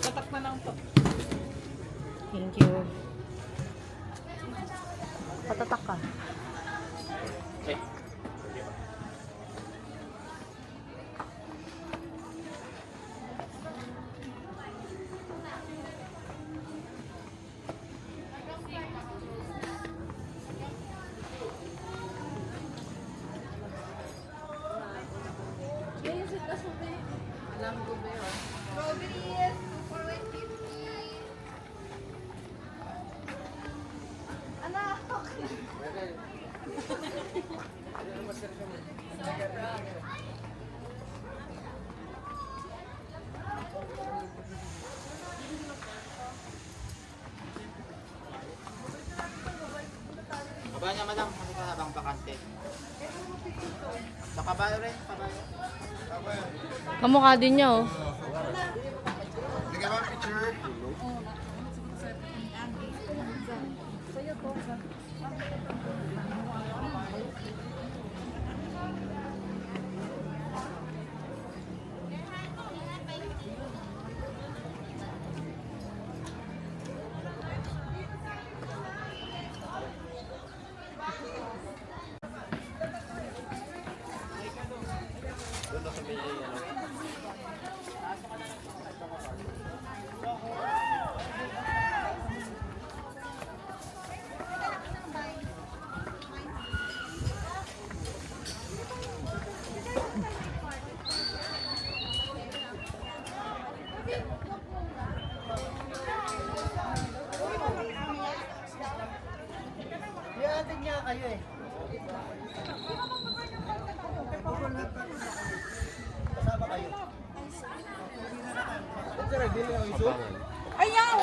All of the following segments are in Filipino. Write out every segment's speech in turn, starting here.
Tatak na lang to. Thank you. Patatak ka. Alam ko ba yun? Strawberries, 450. Anak! Kabayo niya, madam. Ano ka habang bakante? Sa kabayo rin, kabayo. Kamukha din niya, oh. Sige ba, picture? Iyatin niya kayo eh. Kasama kayo. Sir, dili ang iso. Ayaw!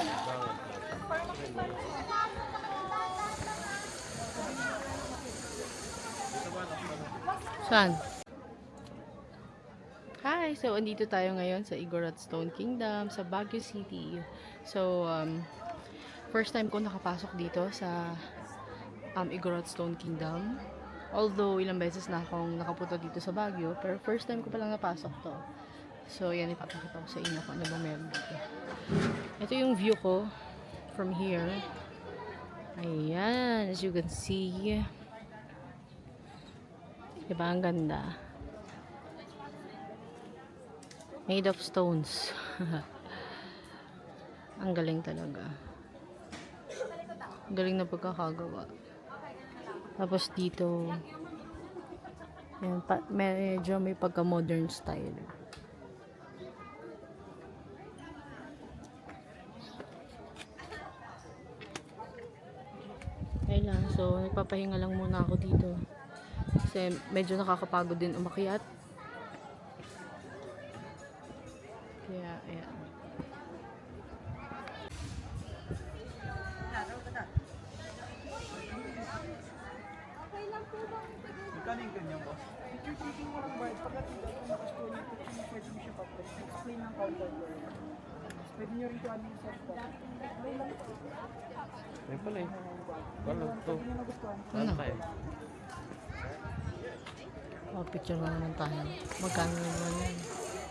Saan? Hi! So, andito tayo ngayon sa Igorot Stone Kingdom sa Baguio City. So, first time ko nakapasok dito sa Igorot Stone Kingdom. Although, ilang beses na akong nakapunta dito sa Baguio, pero first time ko palang napasok to. So, yan, ipapakita ko sa inyo kung ano ba meron dito. Ito yung view ko from here. Ayan, as you can see. Diba, ang ganda. Made of stones. Ang galing talaga. Ang galing na pagkakagawa. Tapos dito, yan, medyo may pagka-modern style. Ayun lang. So, nagpapahinga lang muna ako dito. Kasi medyo nakakapagod din umakyat. Kaya, ayan. Magkano yung ganyan, boss? Picture taking mo lang ba? Pagdating ko yung nakastory, pwede mo siya explain ng counter ko. Pwede nyo rin ito ano yung set ko. Ayun pala eh. Wala to. Ano? Oh, picture mo naman tayo. Magkano naman yan?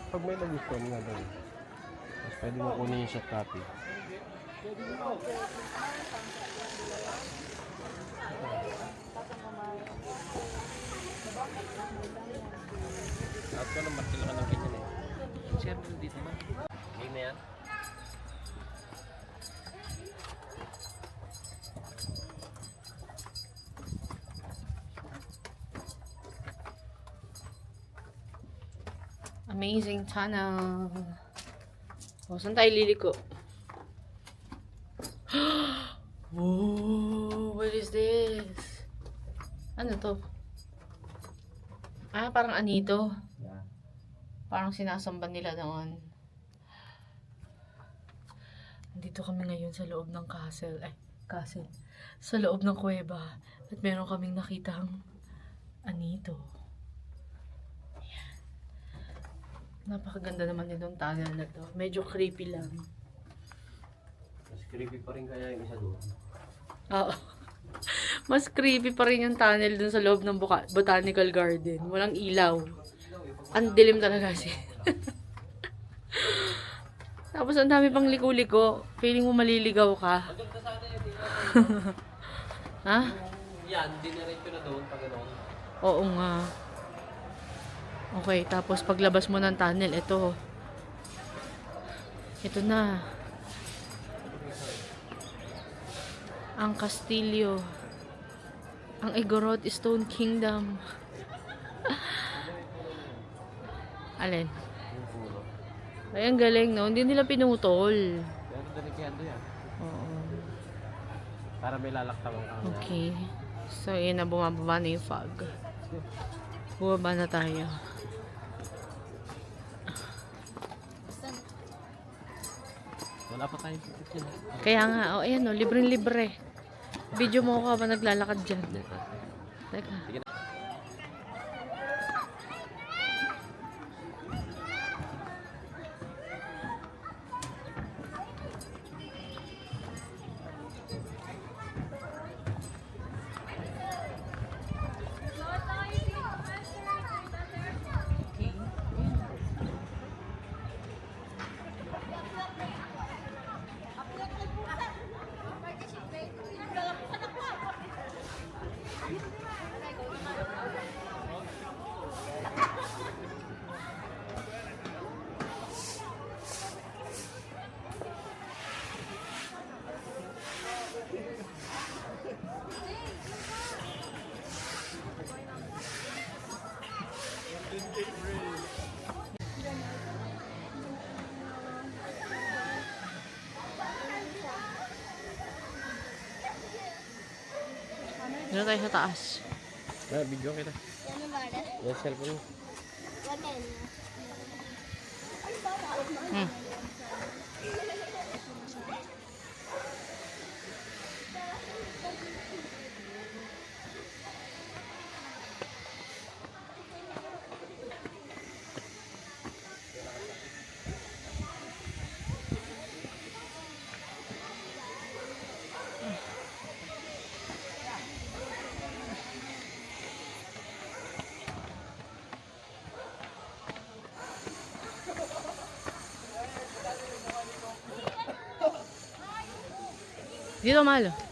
Pag may nagustuhan nga daw, mas pwede mo kunin yung soft copy. At ko naman kailangan ng ganyan eh. Share mo dito ba? Game na yan? Amazing tunnel. O, saan tayo liliko? Whoa, what is this? Ano to? Ah, parang anito. Parang sinasamba nila noon. Nandito kami ngayon sa loob ng castle. Castle. Sa loob ng kuweba. At meron kaming nakitang anito. Napakaganda naman nitong tunnel na to. Medyo creepy lang. creepy pa rin kaya yung isa doon. Oo. Mas creepy pa rin yung tunnel dun sa loob ng botanical garden. Walang ilaw. Ang dilim talaga kasi. Tapos ang dami pang liko-liko. Feeling mo maliligaw ka. Ha? Yan, diniretso na doon pag gano'n. Oo nga. Okay, tapos paglabas mo ng tunnel, ito. Ito na. Ang Castillo. Ang Igorot Stone Kingdom. Alin? Yung puno. Ay, ang galing, no? Hindi nila pinutol. Pero delikado yan. Oo. Para may lalaktawan ka. Okay. So, yun na, bumababa na yung fog. Bumaba na tayo. Wala pa tayong ticket yun. Kaya nga, oh, ayan, oh, libreng-libre. Video mo ako habang naglalakad dyan. Teka. Dito tayo sa taas. Video kita. Yung cellphone mo. Hmm. Dito, Malo.